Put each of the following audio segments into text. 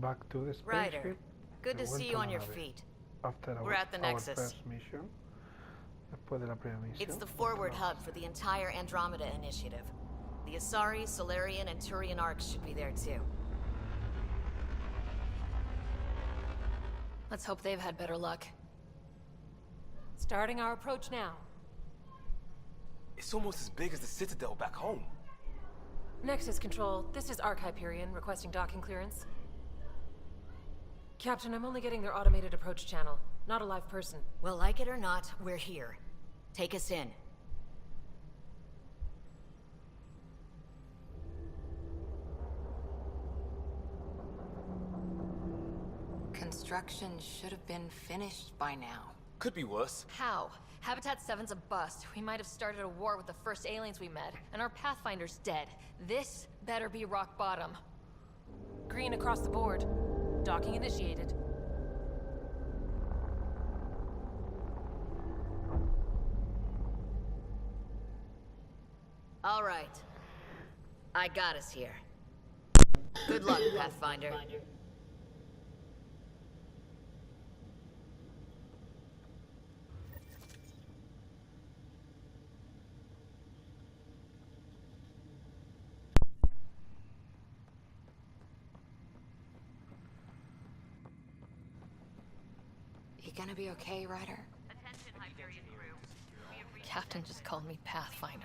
back to the Ryder, spaceship. good to De see vuelta you a on la your nave. feet. After We're at the our Nexus. first mission. Después de la primera misión. It's the forward hub for the entire Andromeda initiative. The Asari, Solarian, and Turian arcs should be there too. Let's hope they've had better luck. Starting our approach now. It's almost as big as the Citadel back home. Nexus Control, this is Ark Hyperion requesting docking clearance. Captain, I'm only getting their automated approach channel, not a live person. Well, like it or not, we're here. Take us in. Construction should have been finished by now. Could be worse. How? Habitat 7's a bust. We might have started a war with the first aliens we met, and our Pathfinder's dead. This better be rock bottom. Green across the board. Docking initiated. All right. I got us here. Good luck, Pathfinder. You gonna be okay, Ryder? Attention, Hyperion crew. We have reached Captain just called me Pathfinder.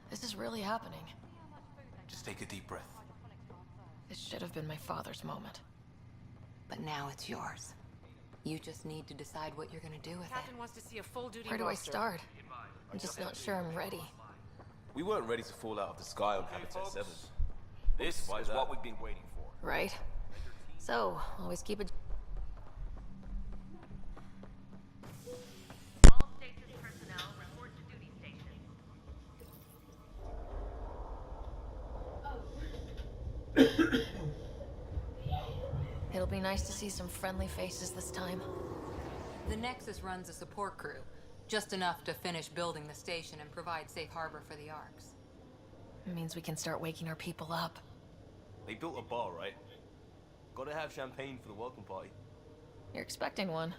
This is really happening. Just take a deep breath. This should have been my father's moment. But now it's yours. You just need to decide what you're gonna do with Captain wants to see a full-duty Where do I roster. start? I'm just not sure I'm ready. We weren't ready to fall out of the sky on Habitat 7. This is what we've been waiting for. Right? So, always keep it. all stations personnel report to duty station. It'll be nice to see some friendly faces this time. it. The Nexus runs a support crew. Just enough to finish building the station and provide safe harbor for the Arks. It means we can start waking our people up. They built a bar, right? Gotta have champagne for the welcome party. You're expecting one.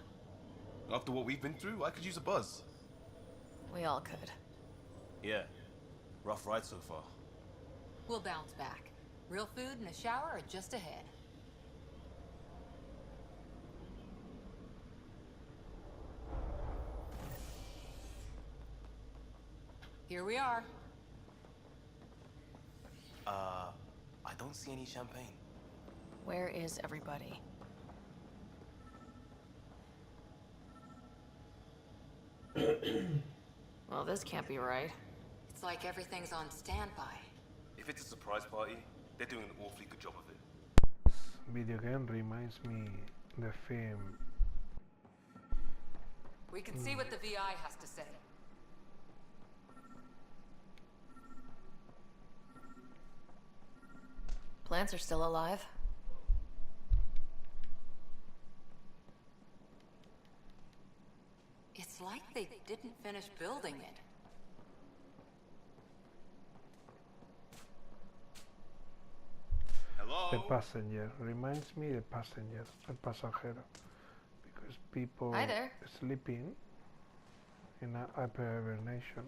After what we've been through, I could use a buzz. We all could. Yeah. Rough ride so far. We'll bounce back. Real food and a shower are just ahead. Here we are. I don't see any champagne. Where is everybody? Well, this can't be right. It's like everything's on standby. If it's a surprise party, they're doing an awfully good job of it. This video game reminds me the film. We can see what the VI has to say. Plants are still alive. It's like they didn't finish building it. The passenger reminds me the passenger, el pasajero, because people Hi there. sleeping in a hibernation,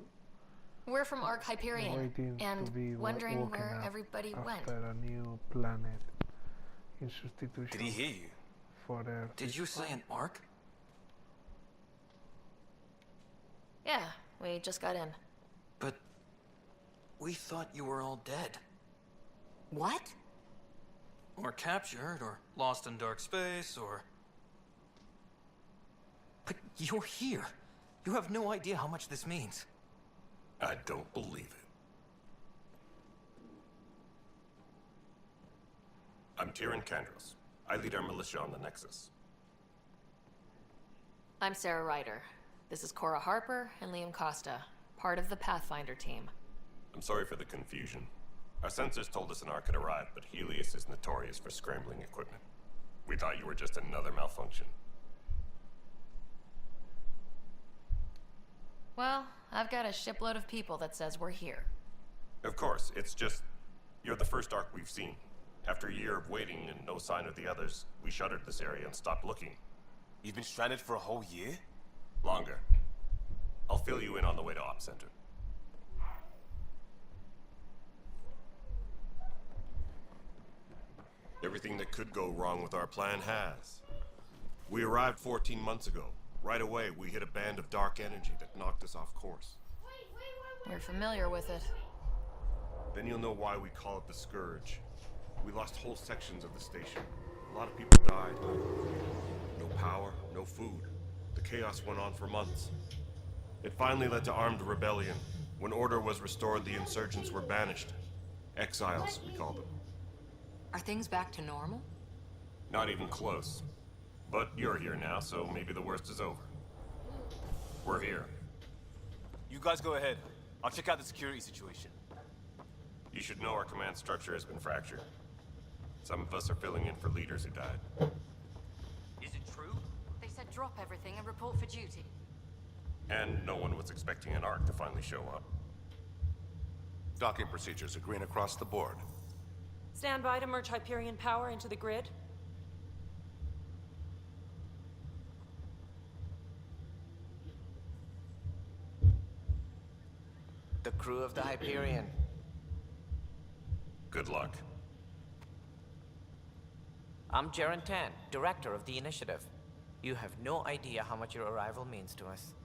We're from Ark Hyperion, waiting to be and wondering woken where up everybody went. after a new planet in substitution Did he hear you? for Earth. Did you say an arc? Yeah, we just got in. But we thought you were all dead. What? Or captured, or lost in dark space, or... But you're here. You have no idea how much this means. I don't believe it. I'm Tyrion Kandros. I lead our militia on the Nexus. I'm Sarah Ryder. This is Cora Harper and Liam Costa, part of the Pathfinder team. I'm sorry for the confusion. Our sensors told us an Ark had arrived, but Helios is notorious for scrambling equipment. We thought you were just another malfunction. Well, I've got a shipload of people that says we're here. Of course, it's just... you're the first Ark we've seen. After a year of waiting and no sign of the others, we shuttered this area and stopped looking. You've been stranded for a whole year? Longer. I'll fill you in on the way to Op Center. Everything that could go wrong with our plan has. We arrived 14 months ago. Right away, we hit a band of dark energy that knocked us off course. We're familiar with it. Then you'll know why we call it the Scourge. We lost whole sections of the station. A lot of people died. No power, no food. The chaos went on for months. It finally led to armed rebellion. When order was restored, the insurgents were banished. Exiles, we call them. Are things back to normal? Not even close. But you're here now, so maybe the worst is over. We're here. You guys go ahead. I'll check out the security situation. You should know our command structure has been fractured. Some of us are filling in for leaders who died. Is it true? They said drop everything and report for duty. And no one was expecting an Ark to finally show up. Docking procedures are green across the board. Stand by to merge Hyperion power into the grid. The crew of the Hyperion. Good luck. I'm Jaren Tan, director of the initiative. You have no idea how much your arrival means to us.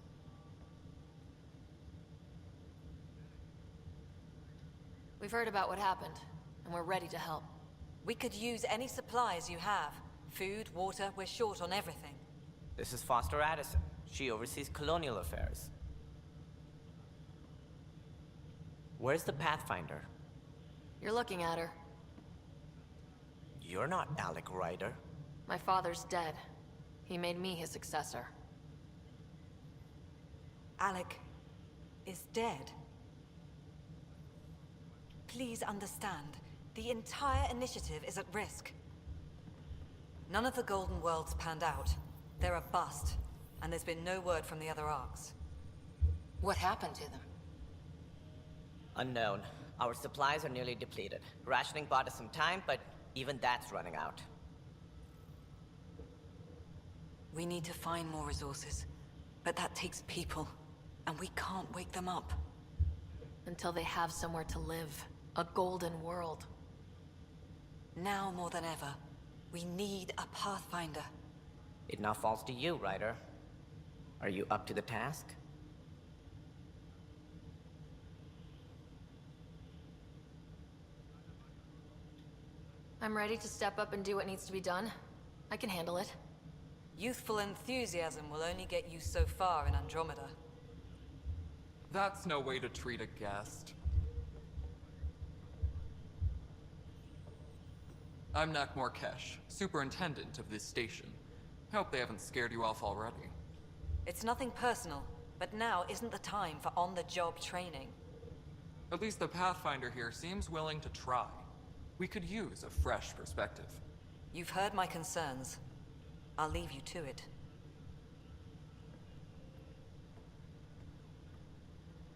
We've heard about what happened, and we're ready to help. We could use any supplies you have. Food, water, we're short on everything. This is Foster Addison. She oversees colonial affairs. Where's the Pathfinder? You're looking at her. You're not Alec Ryder. My father's dead. He made me his successor. Alec is dead. Please understand, the entire initiative is at risk. None of the Golden Worlds panned out. They're a bust, and there's been no word from the other Arks. What happened to them? Unknown. Our supplies are nearly depleted. Rationing bought us some time, but even that's running out. We need to find more resources, but that takes people, and we can't wake them up. Until they have somewhere to live. A golden world. Now more than ever, we need a Pathfinder. It now falls to you, Ryder. Are you up to the task? I'm ready to step up and do what needs to be done. I can handle it. Youthful enthusiasm will only get you so far in Andromeda. That's no way to treat a guest. I'm Nak Morkesh, superintendent of this station. Hope they haven't scared you off already. It's nothing personal, but now isn't the time for on-the-job training. At least the Pathfinder here seems willing to try. We could use a fresh perspective. You've heard my concerns. I'll leave you to it.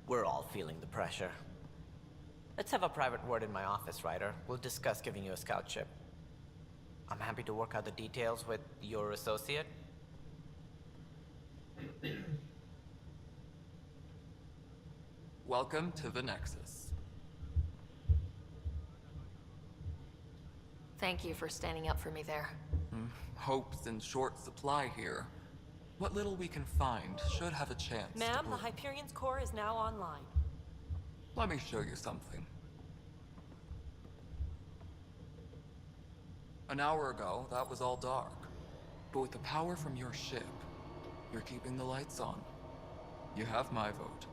We're all feeling the pressure. Let's have a private word in my office, Ryder. We'll discuss giving you a scout ship. I'm happy to work out the details with your associate. Welcome to the Nexus. Thank you for standing up for me there. Hope's in short supply here. What little we can find should have a chance to Ma'am, the prove- Hyperion's core is now online. Let me show you something. An hour ago, that was all dark. But with the power from your ship, you're keeping the lights on. You have my vote.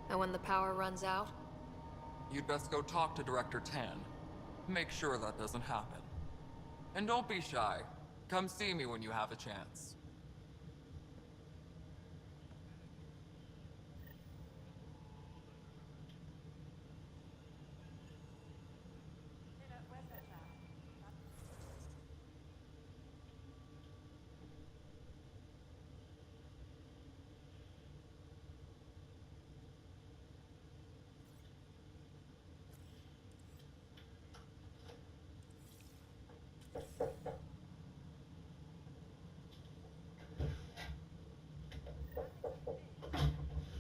And when the power runs out? You'd best go talk to Director Tan. Make sure that doesn't happen. And don't be shy. Come see me when you have a chance.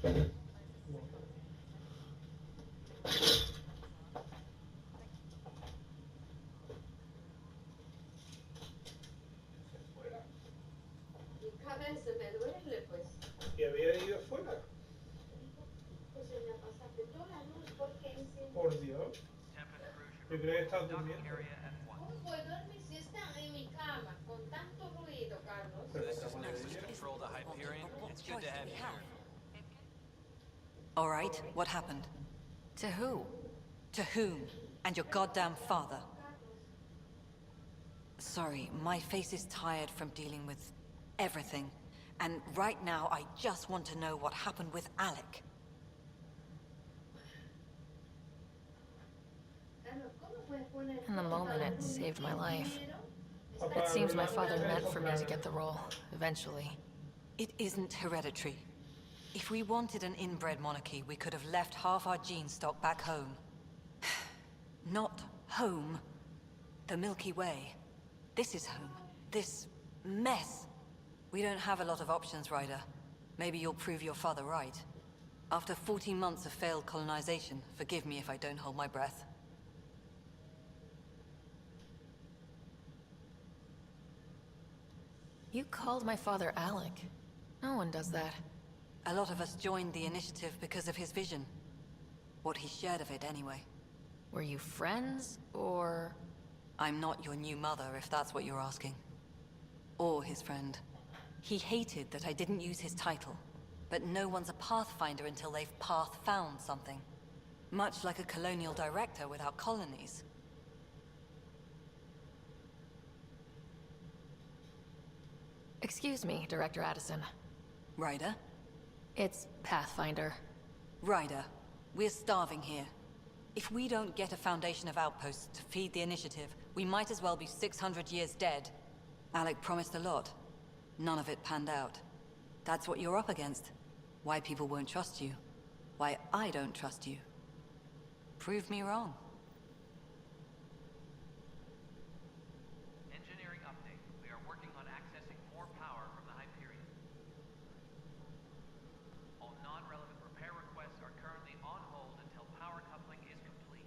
Mi cabeza me duele, pues. ¿Y había ido afuera? Pues se me pasaste toda la luz porque Por Dios. Yo creo que estás durmiendo. ¿Cómo puedo dormir si está en mi cama con tanto ruido, Carlos? This is Nexus Control to Hyperion. It's good to have you here. All right, what happened? To who? To whom? And your goddamn father. Sorry, my face is tired from dealing with everything. And right now, I just want to know what happened with Alec. In the moment, it saved my life. It seems my father meant for me to get the role, eventually. It isn't hereditary. If we wanted an inbred monarchy, we could have left half our gene stock back home. Not home. The Milky Way. This is home. This mess. We don't have a lot of options, Ryder. Maybe you'll prove your father right. After 14 months of failed colonization, forgive me if I don't hold my breath. You called my father Alec. No one does that. A lot of us joined the initiative because of his vision. What he shared of it, anyway. Were you friends, or...? I'm not your new mother, if that's what you're asking. Or his friend. He hated that I didn't use his title. But no one's a Pathfinder until they've path-found something. Much like a colonial director without colonies. Excuse me, Director Addison. Ryder? It's Pathfinder. Ryder, we're starving here. If we don't get a foundation of outposts to feed the initiative, we might as well be 600 years dead. Alec promised a lot. None of it panned out. That's what you're up against. Why people won't trust you. Why I don't trust you. Prove me wrong. Engineering update. We are working on accessing more power from the Hyperion. All non-relevant repair requests are currently on hold until power coupling is complete.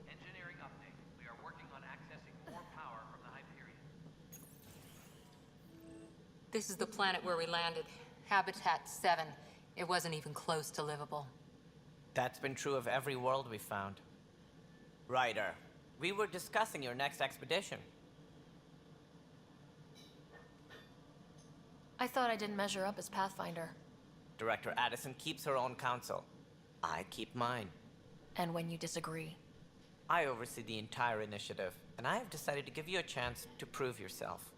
Engineering update. We are working on accessing more power from the Hyperion. This is the planet where we landed. Habitat 7. It wasn't even close to livable. That's been true of every world we found. Ryder, we were discussing your next expedition. I thought I didn't measure up as Pathfinder. Director Addison keeps her own counsel. I keep mine. And when you disagree? I oversee the entire initiative, and I have decided to give you a chance to prove yourself.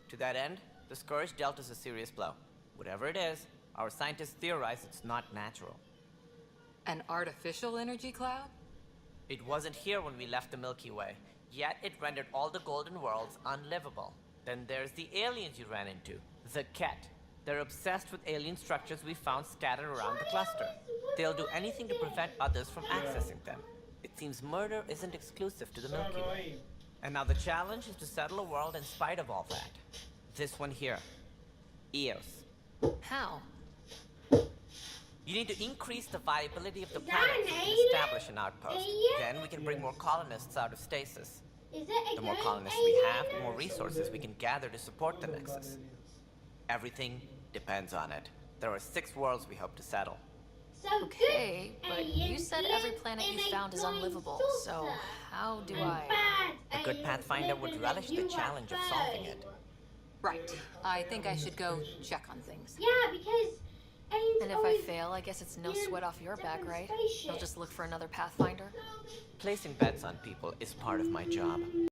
To that end, the Scourge dealt us a serious blow. Whatever it is, our scientists theorize it's not natural. An artificial energy cloud? It wasn't here when we left the Milky Way, yet it rendered all the Golden Worlds unlivable. Then there's the aliens you ran into, the Ket. They're obsessed with alien structures we found scattered around the cluster. They'll do anything to prevent others from accessing them. It seems murder isn't exclusive to the Milky Way. And now the challenge is to settle a world in spite of all that. This one here. Eos. How? You need to increase the viability of the planet so we can establish an outpost. Then we can bring more colonists out of stasis. The more colonists we have, the more resources we can gather to support the Nexus. Everything depends on it. There are 6 worlds we hope to settle. Okay, but you said every planet you found is unlivable, so how do I... A good Pathfinder would relish the challenge of solving it. Right. I think I should go check on things. Yeah, because And if I fail, I guess it's no sweat off your back, right? You'll just look for another Pathfinder? Placing bets on people is part of my job.